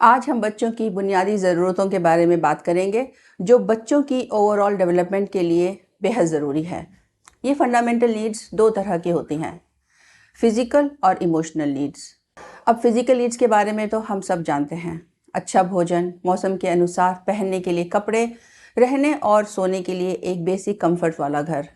आज हम बच्चों की बुनियादी ज़रूरतों के बारे में बात करेंगे जो बच्चों की ओवरऑल डेवलपमेंट के लिए बेहद ज़रूरी है। ये फंडामेंटल नीड्स दो तरह की होती हैं, फिज़िकल और इमोशनल नीड्स। अब फिज़िकल नीड्स के बारे में तो हम सब जानते हैं, अच्छा भोजन, मौसम के अनुसार पहनने के लिए कपड़े, रहने और सोने के लिए एक बेसिक कंफर्ट वाला घर।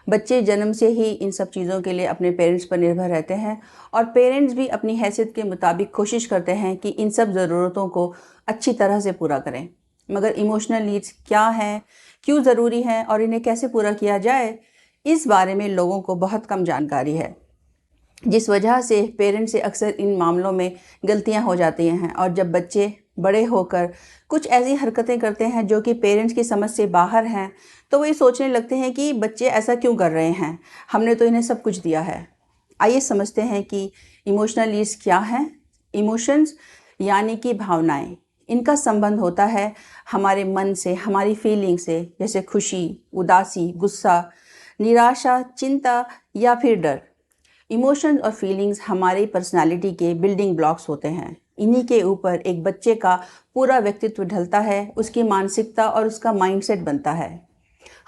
बच्चे जन्म से ही इन सब चीज़ों के लिए अपने पेरेंट्स पर निर्भर रहते हैं और पेरेंट्स भी अपनी हैसियत के मुताबिक कोशिश करते हैं कि इन सब ज़रूरतों को अच्छी तरह से पूरा करें। मगर इमोशनल नीड्स क्या हैं, क्यों ज़रूरी हैं और इन्हें कैसे पूरा किया जाए, इस बारे में लोगों को बहुत कम जानकारी है, जिस वजह से पेरेंट्स से अक्सर इन मामलों में गलतियां हो जाती हैं और जब बच्चे बड़े होकर कुछ ऐसी हरकतें करते हैं जो कि पेरेंट्स की समझ से बाहर हैं, तो वो ये सोचने लगते हैं कि बच्चे ऐसा क्यों कर रहे हैं, हमने तो इन्हें सब कुछ दिया है। आइए समझते हैं कि इमोशनल नीड्स क्या हैं। इमोशंस यानी कि भावनाएं, इनका संबंध होता है हमारे मन से, हमारी फीलिंग से, जैसे खुशी, उदासी, गुस्सा, निराशा, चिंता या फिर डर। इमोशंस और फीलिंग्स हमारी पर्सनालिटी के बिल्डिंग ब्लॉक्स होते हैं। इन्हीं के ऊपर एक बच्चे का पूरा व्यक्तित्व ढलता है, उसकी मानसिकता और उसका माइंडसेट बनता है।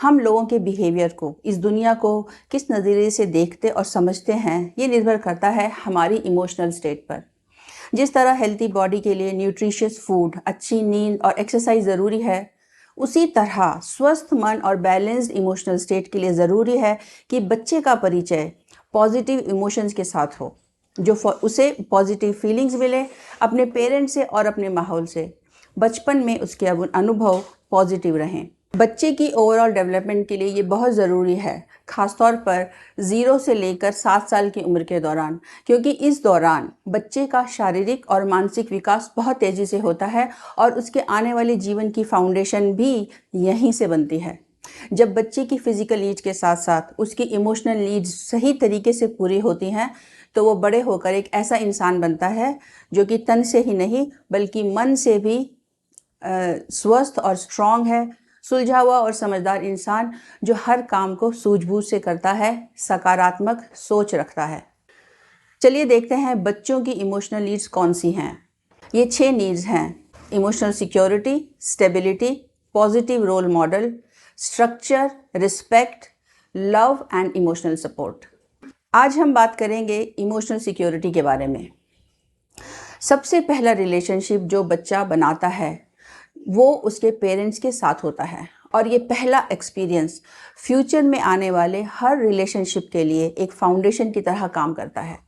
हम लोगों के बिहेवियर को, इस दुनिया को किस नज़रिए से देखते और समझते हैं, ये निर्भर करता है हमारी इमोशनल स्टेट पर। जिस तरह हेल्थी बॉडी के लिए न्यूट्रिशियस फूड, अच्छी नींद और एक्सरसाइज ज़रूरी है, उसी तरह स्वस्थ मन और बैलेंस्ड इमोशनल स्टेट के लिए ज़रूरी है कि बच्चे का परिचय पॉजिटिव इमोशंस के साथ हो, जो उसे पॉजिटिव फीलिंग्स मिले अपने पेरेंट्स से और अपने माहौल से। बचपन में उसके अनुभव पॉजिटिव रहें। बच्चे की ओवरऑल डेवलपमेंट के लिए ये बहुत ज़रूरी है, ख़ासतौर पर 0 से लेकर 7 साल की उम्र के दौरान, क्योंकि इस दौरान बच्चे का शारीरिक और मानसिक विकास बहुत तेज़ी से होता है और उसके आने वाले जीवन की फाउंडेशन भी यहीं से बनती है। जब बच्चे की फिज़िकल नीड्स के साथ साथ उसकी इमोशनल नीड्स सही तरीके से पूरी होती हैं, तो वो बड़े होकर एक ऐसा इंसान बनता है जो कि तन से ही नहीं बल्कि मन से भी स्वस्थ और स्ट्रॉन्ग है, सुलझा हुआ और समझदार इंसान जो हर काम को सूझबूझ से करता है, सकारात्मक सोच रखता है। चलिए देखते हैं बच्चों की इमोशनल नीड्स कौन सी हैं। ये 6 नीड्स हैं: emotional security, stability, positive role model, structure, respect, love and emotional support. आज हम बात करेंगे इमोशनल सिक्योरिटी के बारे में। सबसे पहला रिलेशनशिप जो बच्चा बनाता है वो उसके पेरेंट्स के साथ होता है और ये पहला एक्सपीरियंस फ्यूचर में आने वाले हर रिलेशनशिप के लिए एक फाउंडेशन की तरह काम करता है।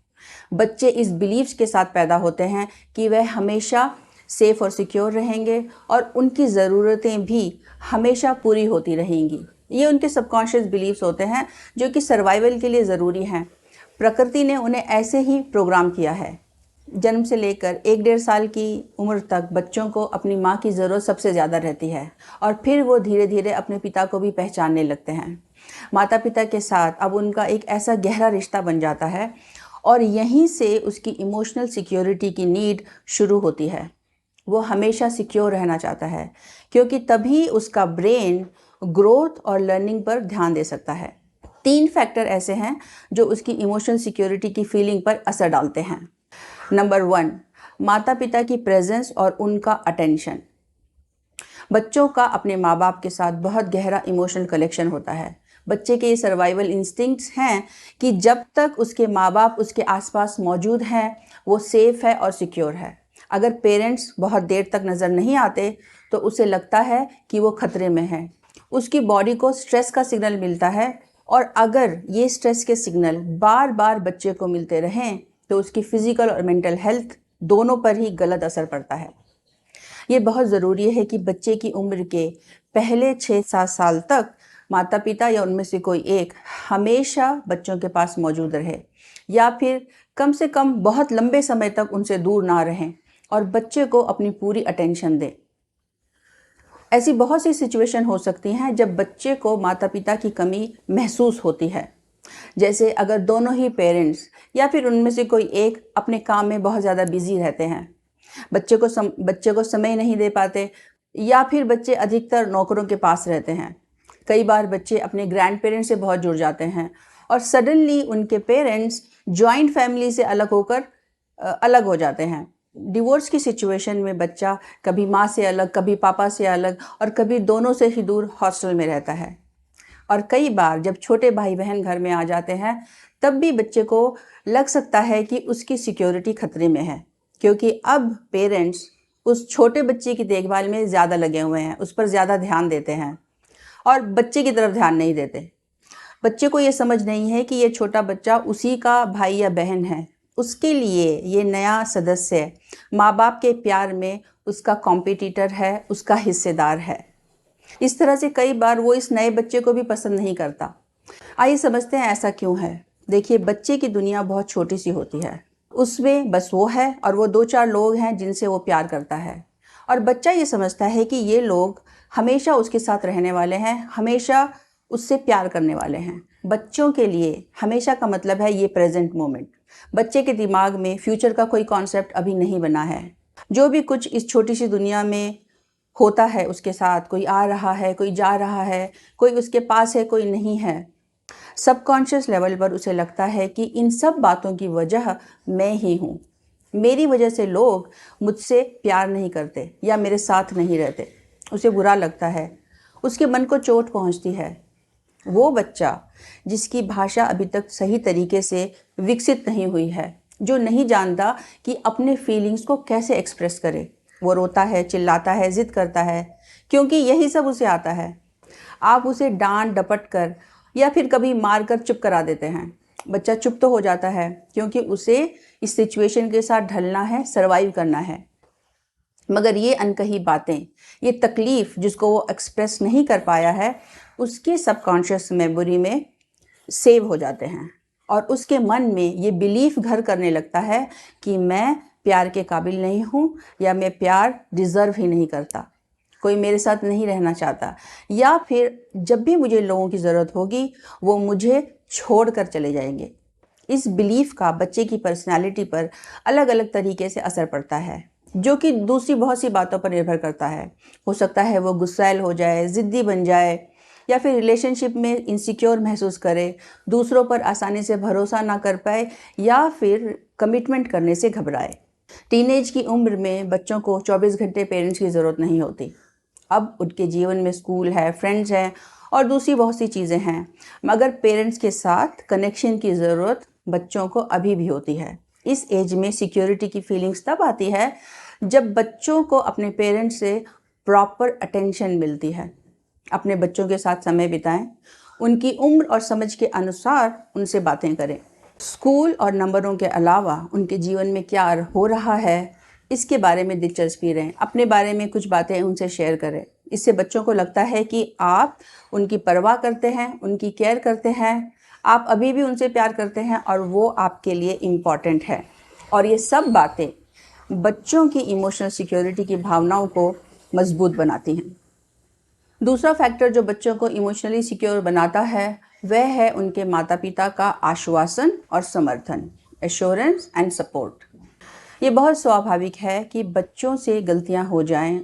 बच्चे इस बिलीव्स के साथ पैदा होते हैं कि वह हमेशा सेफ और सिक्योर रहेंगे और उनकी ज़रूरतें भी हमेशा पूरी होती रहेंगी। ये उनके सबकॉन्शियस बिलीव्स होते हैं जो कि सर्वाइवल के लिए ज़रूरी हैं। प्रकृति ने उन्हें ऐसे ही प्रोग्राम किया है। जन्म से लेकर 1-1.5 साल की उम्र तक बच्चों को अपनी माँ की ज़रूरत सबसे ज़्यादा रहती है और फिर वो धीरे धीरे अपने पिता को भी पहचानने लगते हैं। माता पिता के साथ अब उनका एक ऐसा गहरा रिश्ता बन जाता है और यहीं से उसकी इमोशनल सिक्योरिटी की नीड शुरू होती है। वो हमेशा सिक्योर रहना चाहता है क्योंकि तभी उसका ब्रेन ग्रोथ और लर्निंग पर ध्यान दे सकता है। 3 फैक्टर ऐसे हैं जो उसकी इमोशनल सिक्योरिटी की फीलिंग पर असर डालते हैं। नंबर 1, माता पिता की प्रेजेंस और उनका अटेंशन। बच्चों का अपने माँ बाप के साथ बहुत गहरा इमोशनल कनेक्शन होता है। बच्चे के ये सर्वाइवल इंस्टिंक्ट्स हैं कि जब तक उसके माँ बाप उसके आसपास मौजूद हैं वो सेफ है और सिक्योर है। अगर पेरेंट्स बहुत देर तक नज़र नहीं आते तो उसे लगता है कि वो खतरे में है। उसकी बॉडी को स्ट्रेस का सिग्नल मिलता है और अगर ये स्ट्रेस के सिग्नल बार बार बच्चे को मिलते रहें तो उसकी फिज़िकल और मेंटल हेल्थ दोनों पर ही गलत असर पड़ता है। ये बहुत ज़रूरी है कि बच्चे की उम्र के पहले 6-7 साल तक माता पिता या उनमें से कोई एक हमेशा बच्चों के पास मौजूद रहे या फिर कम से कम बहुत लंबे समय तक उनसे दूर ना रहें और बच्चे को अपनी पूरी अटेंशन दें। ऐसी बहुत सी सिचुएशन हो सकती हैं जब बच्चे को माता पिता की कमी महसूस होती है, जैसे अगर दोनों ही पेरेंट्स या फिर उनमें से कोई एक अपने काम में बहुत ज़्यादा बिजी रहते हैं, बच्चे को समय नहीं दे पाते या फिर बच्चे अधिकतर नौकरों के पास रहते हैं। कई बार बच्चे अपने ग्रैंड पेरेंट्स से बहुत जुड़ जाते हैं और सडनली उनके पेरेंट्स जॉइंट फैमिली से अलग होकर अलग हो जाते हैं। डिवोर्स की सिचुएशन में बच्चा कभी माँ से अलग, कभी पापा से अलग और कभी दोनों से ही दूर हॉस्टल में रहता है। और कई बार जब छोटे भाई बहन घर में आ जाते हैं तब भी बच्चे को लग सकता है कि उसकी सिक्योरिटी खतरे में है, क्योंकि अब पेरेंट्स उस छोटे बच्चे की देखभाल में ज़्यादा लगे हुए हैं, उस पर ज़्यादा ध्यान देते हैं और बच्चे की तरफ ध्यान नहीं देते। बच्चे को ये समझ नहीं है कि ये छोटा बच्चा उसी का भाई या बहन है, उसके लिए ये नया सदस्य माँ बाप के प्यार में उसका कॉम्पिटिटर है, उसका हिस्सेदार है। इस तरह से कई बार वो इस नए बच्चे को भी पसंद नहीं करता। आइए समझते हैं ऐसा क्यों है। देखिए, बच्चे की दुनिया बहुत छोटी सी होती है, उसमें बस वो है और वो 2-4 लोग हैं जिनसे वो प्यार करता है, और बच्चा ये समझता है कि ये लोग हमेशा उसके साथ रहने वाले हैं, हमेशा उससे प्यार करने वाले हैं। बच्चों के लिए हमेशा का मतलब है ये प्रेजेंट मोमेंट। बच्चे के दिमाग में फ्यूचर का कोई कॉन्सेप्ट अभी नहीं बना है। जो भी कुछ इस छोटी सी दुनिया में होता है उसके साथ, कोई आ रहा है, कोई जा रहा है, कोई उसके पास है, कोई नहीं है, सबकॉन्शियस लेवल पर उसे लगता है कि इन सब बातों की वजह मैं ही हूँ। मेरी वजह से लोग मुझसे प्यार नहीं करते या मेरे साथ नहीं रहते। उसे बुरा लगता है, उसके मन को चोट पहुँचती है। वो बच्चा जिसकी भाषा अभी तक सही तरीके से विकसित नहीं हुई है, जो नहीं जानता कि अपने फीलिंग्स को कैसे एक्सप्रेस करे, वो रोता है, चिल्लाता है, ज़िद करता है, क्योंकि यही सब उसे आता है। आप उसे डांट डपट कर या फिर कभी मार कर चुप करा देते हैं। बच्चा चुप तो हो जाता है क्योंकि उसे इस सिचुएशन के साथ ढलना है, सर्वाइव करना है। मगर ये अनकही बातें, ये तकलीफ़ जिसको वो एक्सप्रेस नहीं कर पाया है, उसके सबकॉन्शियस मेमोरी में सेव हो जाते हैं और उसके मन में ये बिलीफ घर करने लगता है कि मैं प्यार के काबिल नहीं हूँ, या मैं प्यार डिज़र्व ही नहीं करता, कोई मेरे साथ नहीं रहना चाहता, या फिर जब भी मुझे लोगों की ज़रूरत होगी वो मुझे छोड़ कर चले जाएंगे। इस बिलीफ का बच्चे की पर्सनैलिटी पर अलग अलग तरीके से असर पड़ता है, जो कि दूसरी बहुत सी बातों पर निर्भर करता है। हो सकता है वो गुस्सैल हो जाए, ज़िद्दी बन जाए, या फिर रिलेशनशिप में इनसिक्योर महसूस करे, दूसरों पर आसानी से भरोसा ना कर पाए, या फिर कमिटमेंट करने से घबराए। टीनेज की उम्र में बच्चों को 24 घंटे पेरेंट्स की ज़रूरत नहीं होती। अब उनके जीवन में स्कूल है, फ्रेंड्स हैं और दूसरी बहुत सी चीज़ें हैं, मगर पेरेंट्स के साथ कनेक्शन की ज़रूरत बच्चों को अभी भी होती है। इस एज में सिक्योरिटी की फीलिंग्स तब आती है जब बच्चों को अपने पेरेंट्स से प्रॉपर अटेंशन मिलती है। अपने बच्चों के साथ समय बिताएं, उनकी उम्र और समझ के अनुसार उनसे बातें करें। स्कूल और नंबरों के अलावा उनके जीवन में क्या हो रहा है इसके बारे में दिलचस्पी रहें, अपने बारे में कुछ बातें उनसे शेयर करें। इससे बच्चों को लगता है कि आप उनकी परवाह करते हैं, उनकी केयर करते हैं, आप अभी भी उनसे प्यार करते हैं और वो आपके लिए इम्पॉर्टेंट है। और ये सब बातें बच्चों की इमोशनल सिक्योरिटी की भावनाओं को मजबूत बनाती हैं। दूसरा फैक्टर जो बच्चों को इमोशनली सिक्योर बनाता है वह है उनके माता पिता का आश्वासन और समर्थन, एश्योरेंस एंड सपोर्ट। ये बहुत स्वाभाविक है कि बच्चों से गलतियां हो जाएं,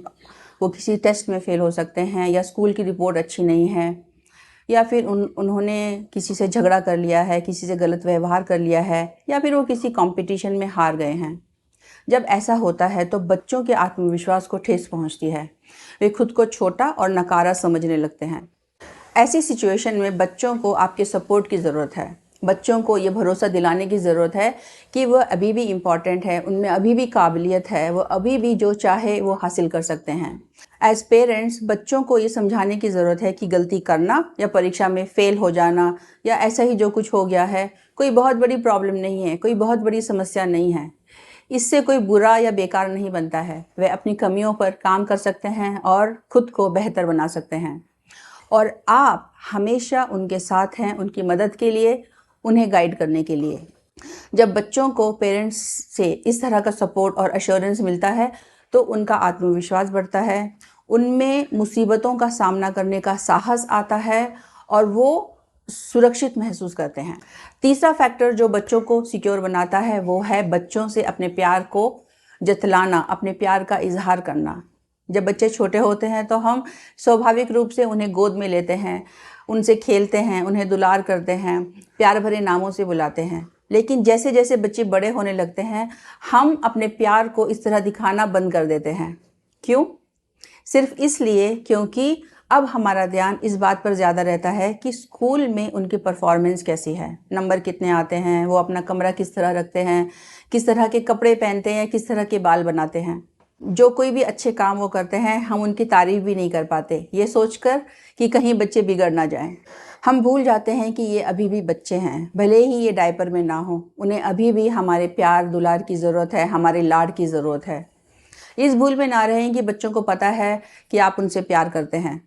वो किसी टेस्ट में फ़ेल हो सकते हैं, या स्कूल की रिपोर्ट अच्छी नहीं है, या फिर उन्होंने किसी से झगड़ा कर लिया है, किसी से गलत व्यवहार कर लिया है, या फिर वो किसी कंपटीशन में हार गए हैं। जब ऐसा होता है तो बच्चों के आत्मविश्वास को ठेस पहुंचती है, वे खुद को छोटा और नकारा समझने लगते हैं। ऐसी सिचुएशन में बच्चों को आपके सपोर्ट की ज़रूरत है। बच्चों को ये भरोसा दिलाने की ज़रूरत है कि वह अभी भी इम्पॉर्टेंट है, उनमें अभी भी काबिलियत है, वो अभी भी जो चाहे वो हासिल कर सकते हैं। एज पेरेंट्स बच्चों को ये समझाने की ज़रूरत है कि गलती करना या परीक्षा में फ़ेल हो जाना या ऐसा ही जो कुछ हो गया है कोई बहुत बड़ी प्रॉब्लम नहीं है, कोई बहुत बड़ी समस्या नहीं है। इससे कोई बुरा या बेकार नहीं बनता है। वे अपनी कमियों पर काम कर सकते हैं और खुद को बेहतर बना सकते हैं, और आप हमेशा उनके साथ हैं, उनकी मदद के लिए, उन्हें गाइड करने के लिए। जब बच्चों को पेरेंट्स से इस तरह का सपोर्ट और एश्योरेंस मिलता है तो उनका आत्मविश्वास बढ़ता है, उनमें मुसीबतों का सामना करने का साहस आता है और वो सुरक्षित महसूस करते हैं। तीसरा फैक्टर जो बच्चों को सिक्योर बनाता है वो है बच्चों से अपने प्यार को जतलाना, अपने प्यार का इजहार करना। जब बच्चे छोटे होते हैं तो हम स्वाभाविक रूप से उन्हें गोद में लेते हैं, उनसे खेलते हैं, उन्हें दुलार करते हैं, प्यार भरे नामों से बुलाते हैं। लेकिन जैसे जैसे बच्चे बड़े होने लगते हैं, हम अपने प्यार को इस तरह दिखाना बंद कर देते हैं। क्यों? सिर्फ इसलिए क्योंकि अब हमारा ध्यान इस बात पर ज़्यादा रहता है कि स्कूल में उनकी परफॉर्मेंस कैसी है, नंबर कितने आते हैं, वो अपना कमरा किस तरह रखते हैं, किस तरह के कपड़े पहनते हैं, किस तरह के बाल बनाते हैं। जो कोई भी अच्छे काम वो करते हैं, हम उनकी तारीफ़ भी नहीं कर पाते, ये सोचकर कि कहीं बच्चे बिगड़ ना जाएं। हम भूल जाते हैं कि ये अभी भी बच्चे हैं, भले ही ये डायपर में ना हो, उन्हें अभी भी हमारे प्यार दुलार की ज़रूरत है, हमारे लाड की ज़रूरत है। इस भूल में ना रहें कि बच्चों को पता है कि आप उनसे प्यार करते हैं।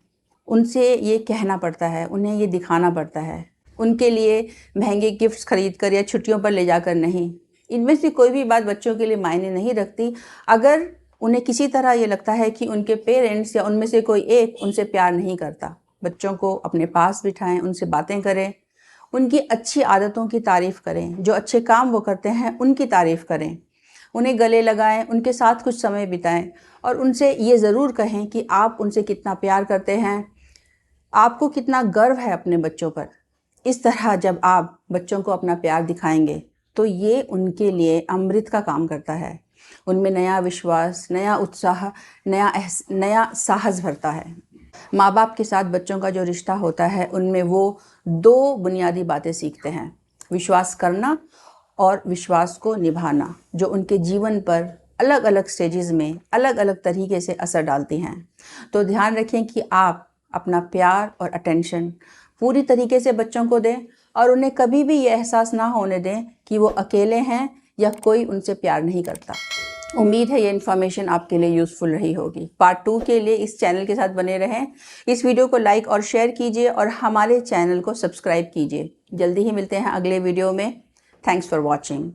उनसे ये कहना पड़ता है, उन्हें ये दिखाना पड़ता है, उनके लिए महंगे गिफ्ट्स खरीद कर या छुट्टियों पर ले जाकर नहीं। इनमें से कोई भी बात बच्चों के लिए मायने नहीं रखती अगर उन्हें किसी तरह ये लगता है कि उनके पेरेंट्स या उनमें से कोई एक उनसे प्यार नहीं करता। बच्चों को अपने पास बिठाएं, उनसे बातें करें, उनकी अच्छी आदतों की तारीफ़ करें, जो अच्छे काम वो करते हैं उनकी तारीफ़ करें, उन्हें गले लगाएं, उनके साथ कुछ समय बिताएं और उनसे ये ज़रूर कहें कि आप उनसे कितना प्यार करते हैं, आपको कितना गर्व है अपने बच्चों पर। इस तरह जब आप बच्चों को अपना प्यार दिखाएंगे तो ये उनके लिए अमृत का काम करता है। उनमें नया विश्वास, नया उत्साह, नया साहस भरता है। माँ बाप के साथ बच्चों का जो रिश्ता होता है उनमें वो 2 बुनियादी बातें सीखते हैं, विश्वास करना और विश्वास को निभाना, जो उनके जीवन पर अलग अलग स्टेजेस में अलग अलग तरीके से असर डालती हैं। तो ध्यान रखें कि आप अपना प्यार और अटेंशन पूरी तरीके से बच्चों को दें और उन्हें कभी भी ये एहसास ना होने दें कि वो अकेले हैं या कोई उनसे प्यार नहीं करता। उम्मीद है ये इन्फॉर्मेशन आपके लिए यूज़फुल रही होगी। पार्ट 2 के लिए इस चैनल के साथ बने रहें। इस वीडियो को लाइक और शेयर कीजिए और हमारे चैनल को सब्सक्राइब कीजिए। जल्दी ही मिलते हैं अगले वीडियो में। Thanks for watching.